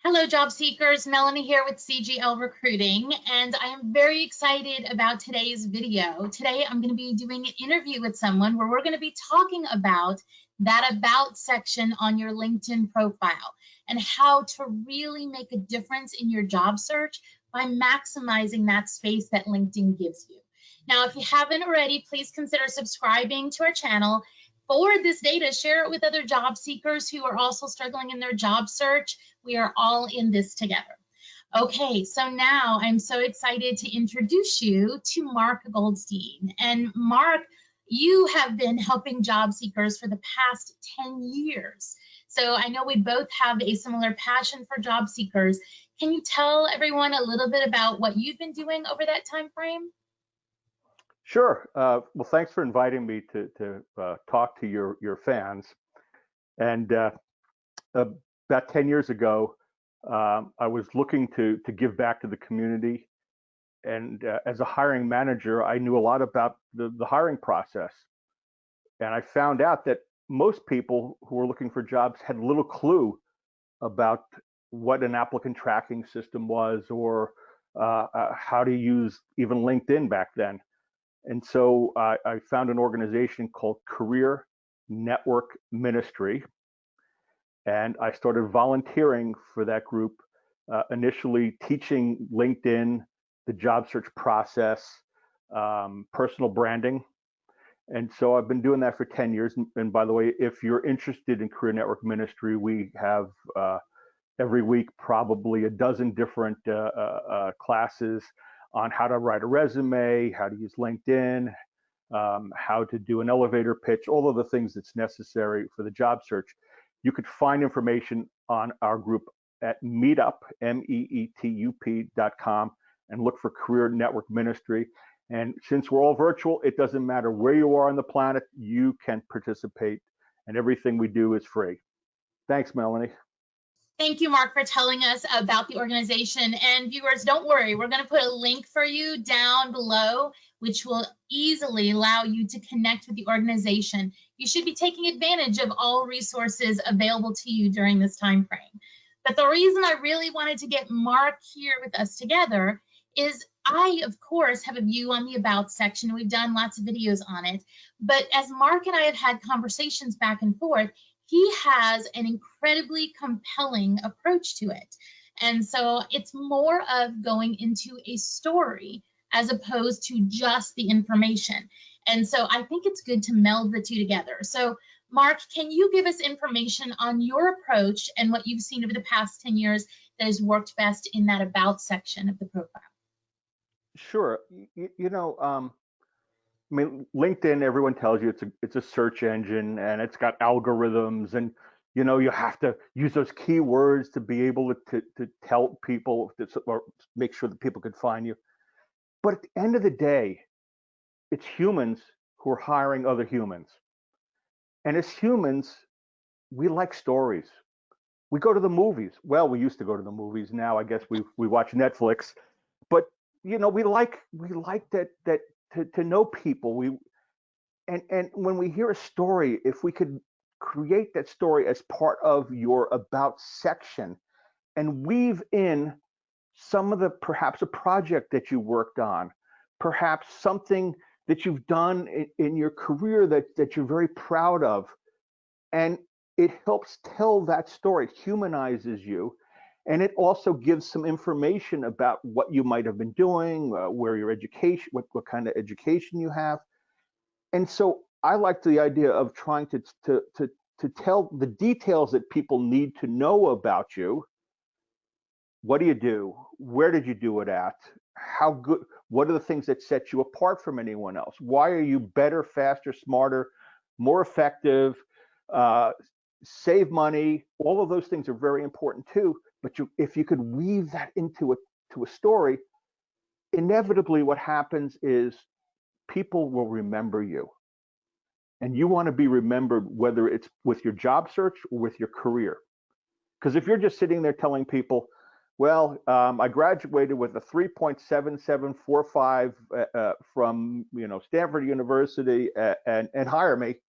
Hello, job seekers. Melanie here with CGL Recruiting, and I am very excited about today's video. Today, I'm going to be doing an interview with someone where we're going to be talking about that About section on your LinkedIn profile and how to really make a difference in your job search by maximizing that space that LinkedIn gives you. Now, if you haven't already, please consider subscribing to our channel. Forward this data, share it with other job seekers who are also struggling in their job search. We are all in this together. Okay, so now I'm so excited to introduce you to Mark Goldstein. And Mark, you have been helping job seekers for the past 10 years. So I know we both have a similar passion for job seekers. Can you tell everyone a little bit about what you've been doing over that time frame? Sure. Well, thanks for inviting me to talk to your fans. And about 10 years ago, I was looking to give back to the community. And as a hiring manager, I knew a lot about the hiring process. And I found out that most people who were looking for jobs had little clue about what an applicant tracking system was, or how to use even LinkedIn back then. And so I found an organization called Career Network Ministry, and I started volunteering for that group, initially teaching LinkedIn, the job search process, personal branding. And so I've been doing that for 10 years. And by the way, if you're interested in Career Network Ministry, we have every week probably a dozen different classes on how to write a resume, how to use LinkedIn, how to do an elevator pitch, all of the things that's necessary for the job search. You could find information on our group at meetup, meetup.com, and look for Career Network Ministry. And since we're all virtual, it doesn't matter where you are on the planet, you can participate, and everything we do is free. Thanks, Melanie. Thank you, Mark, for telling us about the organization. And viewers, don't worry, we're going to put a link for you down below, which will easily allow you to connect with the organization. You should be taking advantage of all resources available to you during this time frame. But the reason I really wanted to get Mark here with us together is I, of course, have a view on the About section. We've done lots of videos on it. But as Mark and I have had conversations back and forth, he has an incredibly compelling approach to it. And so it's more of going into a story as opposed to just the information. And so I think it's good to meld the two together. So Mark, can you give us information on your approach and what you've seen over the past 10 years that has worked best in that About section of the profile? Sure. I mean, LinkedIn, everyone tells you it's a search engine and it's got algorithms, and you have to use those keywords to be able to tell people or make sure that people could find you. But at the end of the day, it's humans who are hiring other humans. And as humans, we like stories. We go to the movies. Well, we used to go to the movies. Now I guess we watch Netflix. But we like that to know people. And when we hear a story, if we could create that story as part of your About section and weave in some of perhaps a project that you worked on, perhaps something that you've done in your career that you're very proud of, and it helps tell that story. It humanizes you. And it also gives some information about what you might have been doing, where your education, what kind of education you have. And so I like the idea of trying to tell the details that people need to know about you. What do you do? Where did you do it at? How good? What are the things that set you apart from anyone else? Why are you better, faster, smarter, more effective, save money? All of those things are very important too. But if you could weave that into a story, inevitably what happens is people will remember you. And you want to be remembered whether it's with your job search or with your career. Because if you're just sitting there telling people, well, I graduated with a 3.7745 from Stanford University and hire me.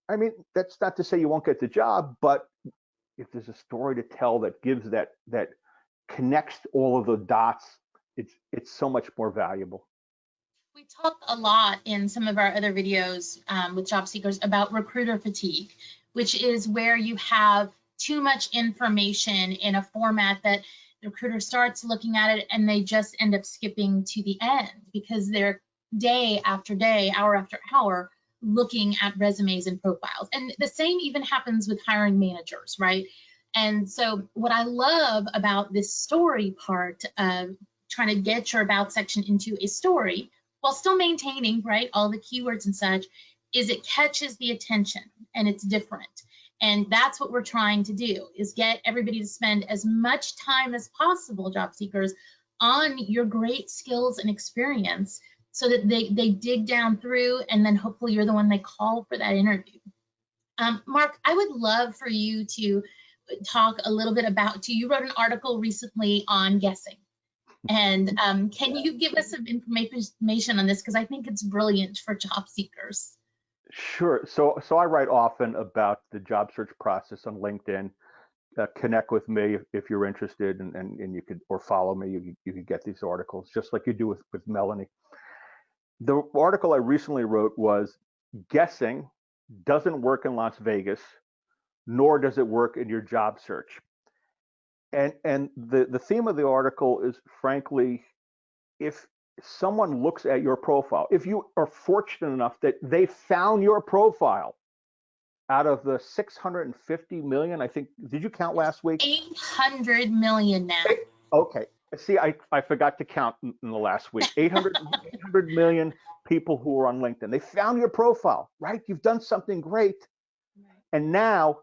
I mean, that's not to say you won't get the job, but if there's a story to tell that gives that connects all of the dots, it's so much more valuable. We talk a lot in some of our other videos with job seekers about recruiter fatigue, which is where you have too much information in a format that the recruiter starts looking at it and they just end up skipping to the end because they're day after day, hour after hour, looking at resumes and profiles. And the same even happens with hiring managers, right? And so what I love about this story part of trying to get your about section into a story while still maintaining, right, all the keywords and such, is it catches the attention and it's different. And that's what we're trying to do, is get everybody to spend as much time as possible, job seekers, on your great skills and experience so that they dig down through, and then hopefully you're the one they call for that interview. Mark, I would love for you to talk a little bit about, you wrote an article recently on guessing. And can you give us some information on this? Because I think it's brilliant for job seekers. Sure. So I write often about the job search process on LinkedIn. Connect with me if you're interested, and you could, or follow me. You could get these articles just like you do with Melanie. The article I recently wrote was guessing doesn't work in Las Vegas, nor does it work in your job search. And the theme of the article is, frankly, if someone looks at your profile, if you are fortunate enough that they found your profile out of the 650 million, I think, did you count last week? 800 million now. Okay. See, I forgot to count in the last week. 800 million people who are on LinkedIn. They found your profile, right? You've done something great. Right. And now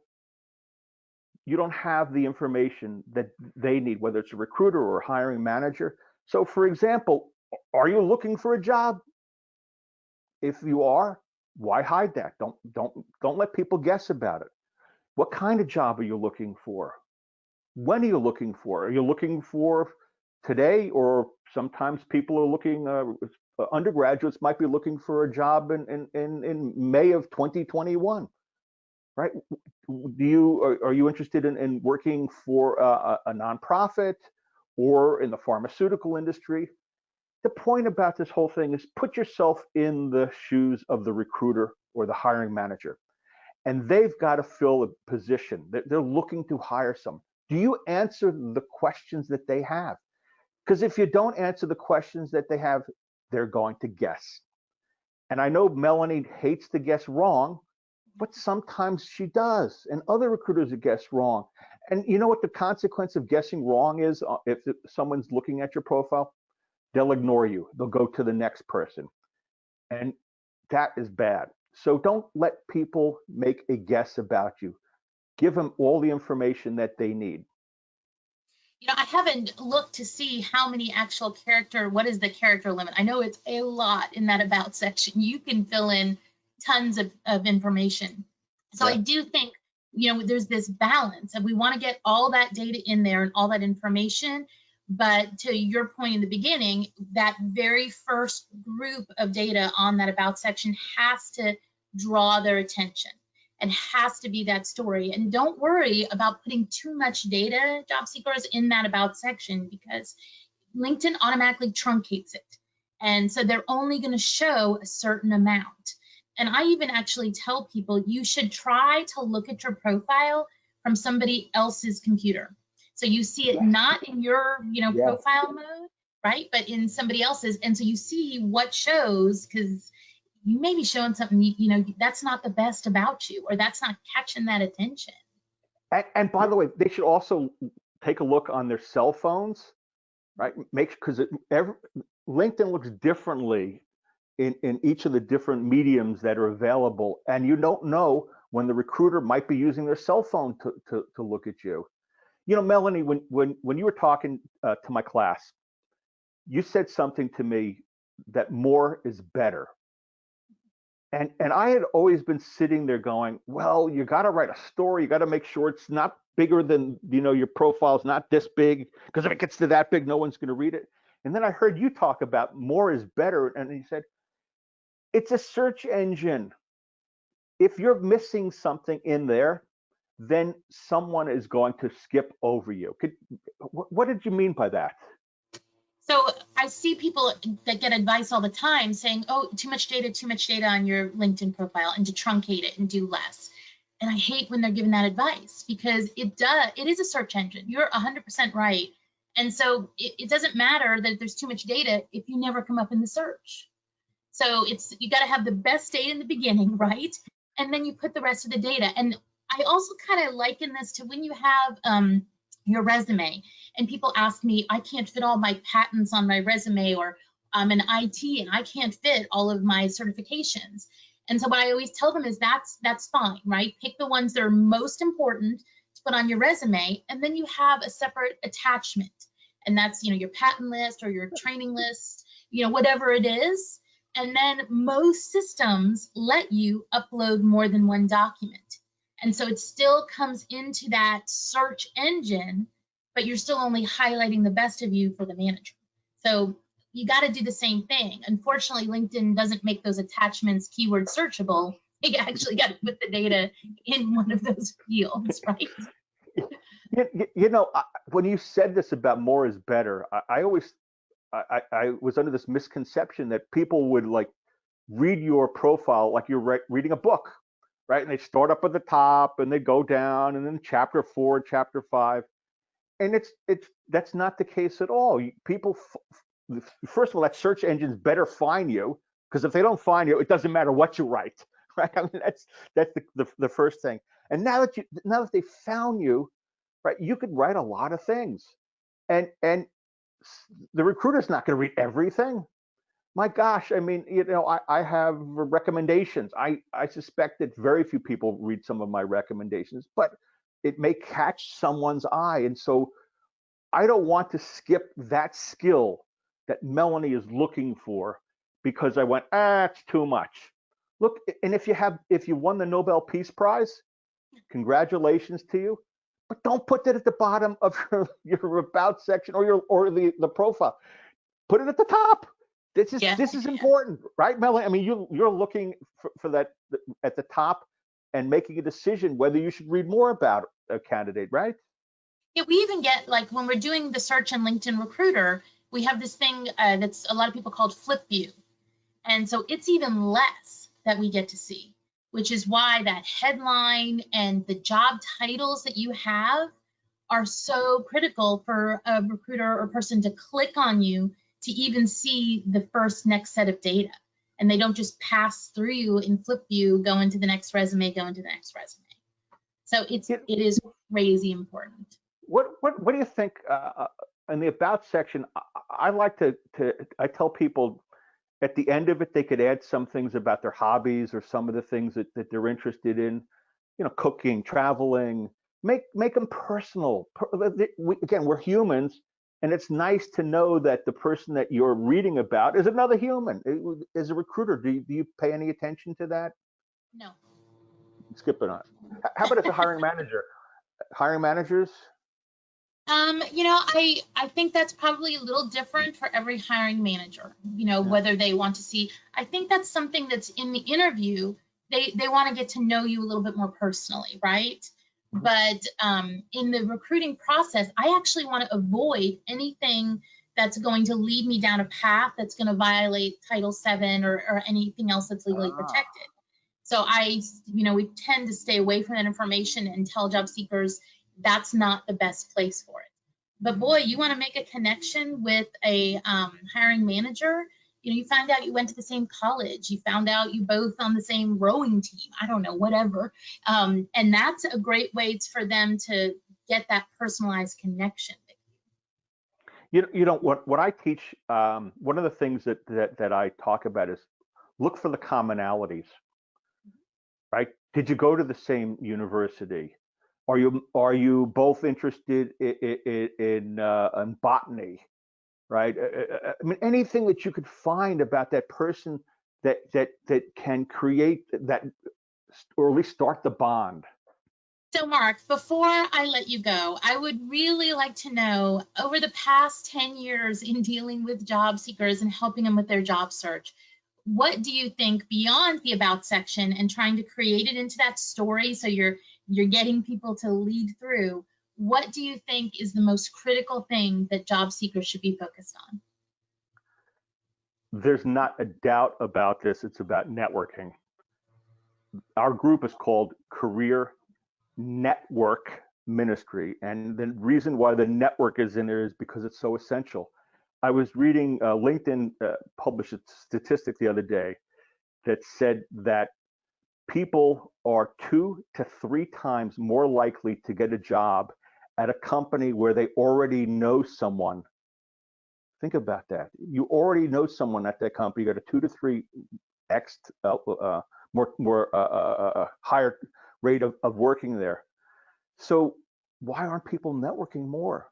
you don't have the information that they need, whether it's a recruiter or a hiring manager. So, for example, are you looking for a job? If you are, why hide that? Don't let people guess about it. What kind of job are you looking for? When are you looking for? Are you looking for today, or sometimes people are looking? Undergraduates might be looking for a job in May of 2021, right? Are you interested in working for a nonprofit or in the pharmaceutical industry? The point about this whole thing is put yourself in the shoes of the recruiter or the hiring manager, and they've got to fill a position. They're looking to hire some. Do you answer the questions that they have? Because if you don't answer the questions that they have, they're going to guess. And I know Melanie hates to guess wrong, but sometimes she does, and other recruiters guess wrong. And you know what the consequence of guessing wrong is? If someone's looking at your profile, they'll ignore you. They'll go to the next person. And that is bad. So don't let people make a guess about you. Give them all the information that they need. You know, I haven't looked to see how many actual what is the character limit? I know it's a lot in that about section. You can fill in tons of information. So yeah. I do think, you know, there's this balance and we want to get all that data in there and all that information. But to your point in the beginning, that very first group of data on that about section has to draw their attention and has to be that story. And don't worry about putting too much data, job seekers, in that about section, because LinkedIn automatically truncates it. And so they're only going to show a certain amount. And I even actually tell people you should try to look at your profile from somebody else's computer. So you see it not in your, profile mode, right? But in somebody else's. And so you see what shows, because you may be showing something, that's not the best about you, or that's not catching that attention. And by the way, they should also take a look on their cell phones, right? Because LinkedIn looks differently in each of the different mediums that are available. And you don't know when the recruiter might be using their cell phone to look at you. You know, Melanie, when you were talking to my class, you said something to me that more is better. And I had always been sitting there going, well, you got to write a story. You got to make sure it's not bigger than, your profile's not this big, because if it gets to that big, no one's going to read it. And then I heard you talk about more is better. And you said, it's a search engine. If you're missing something in there, then someone is going to skip over you. What did you mean by that? So I see people that get advice all the time saying, oh, too much data on your LinkedIn profile, and to truncate it and do less. And I hate when they're given that advice, because it is a search engine. You're 100% right. And so it doesn't matter that there's too much data if you never come up in the search. So you got to have the best data in the beginning, right? And then you put the rest of the data. And I also kind of liken this to when you have your resume, and people ask me, I can't fit all my patents on my resume, or I'm an IT and I can't fit all of my certifications. And so what I always tell them is that's fine, right? Pick the ones that are most important to put on your resume, and then you have a separate attachment. And that's, your patent list or your training list, whatever it is. And then most systems let you upload more than one document. And so it still comes into that search engine, but you're still only highlighting the best of you for the manager. So you got to do the same thing. Unfortunately, LinkedIn doesn't make those attachments keyword searchable. You actually got to put the data in one of those fields, right? When you said this about more is better, I was under this misconception that people would like read your profile like you're reading a book, right? And they start up at the top and they go down, and then chapter 4, chapter 5, and that's not the case at all. People, first of all, that search engines better find you, because if they don't find you, it doesn't matter what you write, right? I mean, that's the first thing. And now that they found you, right, you could write a lot of things, and the recruiter's not going to read everything. My gosh, I mean, I have recommendations. I suspect that very few people read some of my recommendations, but it may catch someone's eye. And so I don't want to skip that skill that Melanie is looking for because I went, it's too much. Look, and if you won the Nobel Peace Prize, congratulations to you. But don't put that at the bottom of your about section or the profile. Put it at the top. This is important, right, Melanie? I mean, you're looking for that at the top and making a decision whether you should read more about a candidate, right? Yeah, we even get, like, when we're doing the search in LinkedIn Recruiter, we have this thing that's a lot of people called flip view. And so it's even less that we get to see, which is why that headline and the job titles that you have are so critical for a recruiter or person to click on you to even see the next set of data. And they don't just pass through you in flip view, go into the next resume, go into the next resume. So it is crazy important. What do you think in the about section? I like to I tell people at the end of it, they could add some things about their hobbies or some of the things that they're interested in, cooking, traveling, make them personal. Again, we're humans, and it's nice to know that the person that you're reading about is another human. As a recruiter, do you pay any attention to that? No. Skip it on. How about as a hiring manager? Hiring managers? I think that's probably a little different for every hiring manager, whether they want to see. I think that's something that's in the interview. They want to get to know you a little bit more personally, right? Mm-hmm. But in the recruiting process, I actually want to avoid anything that's going to lead me down a path that's going to violate Title VII or anything else that's legally protected. So we tend to stay away from that information and tell job seekers that's not the best place for it. But boy, you want to make a connection with a hiring manager. You found out you went to the same college. You found out you both on the same rowing team. I don't know, whatever. And that's a great way for them to get that personalized connection with you. What I teach, one of the things that I talk about is look for the commonalities, right? Did you go to the same university? Are you both interested in botany, right? I mean, anything that you could find about that person that can create that, or at least start the bond. So Mark, before I let you go, I would really like to know, over the past 10 years in dealing with job seekers and helping them with their job search, what do you think, beyond the about section and trying to create it into that story so you're you're getting people to lead through, what do you think is the most critical thing that job seekers should be focused on? There's not a doubt about this. It's about networking. Our group is called Career Network Ministry. And the reason why the network is in there is because it's so essential. I was reading LinkedIn published a statistic the other day that said that people are 2 to 3 times more likely to get a job at a company where they already know someone. Think about that. You already know someone at that company. You got a 2 to 3x higher rate of working there. So why aren't people networking more?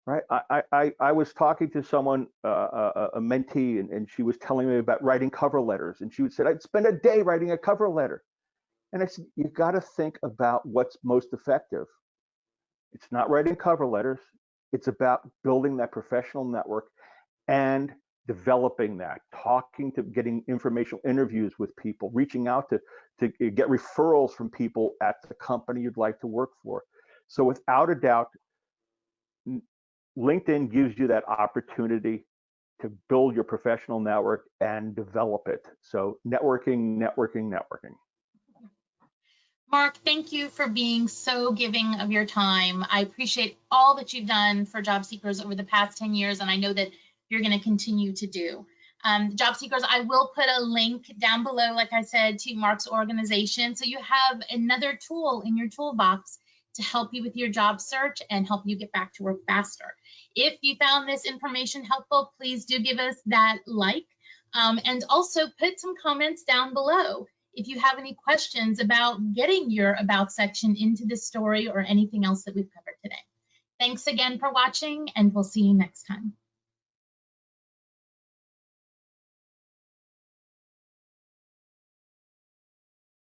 Right? I was talking to someone, a mentee, and she was telling me about writing cover letters. And she said, I'd spend a day writing a cover letter. And I said, you've got to think about what's most effective. It's not writing cover letters. It's about building that professional network and developing that, getting informational interviews with people, reaching out to get referrals from people at the company you'd like to work for. So without a doubt, LinkedIn gives you that opportunity to build your professional network and develop it. So networking, networking, networking. Mark, thank you for being so giving of your time. I appreciate all that you've done for job seekers over the past 10 years, and I know that you're going to continue to do. Job seekers, I will put a link down below, like I said, to Mark's organization, so you have another tool in your toolbox to help you with your job search and help you get back to work faster. If you found this information helpful, please do give us that like, and also put some comments down below if you have any questions about getting your About section into this story or anything else that we've covered today. Thanks again for watching, and we'll see you next time.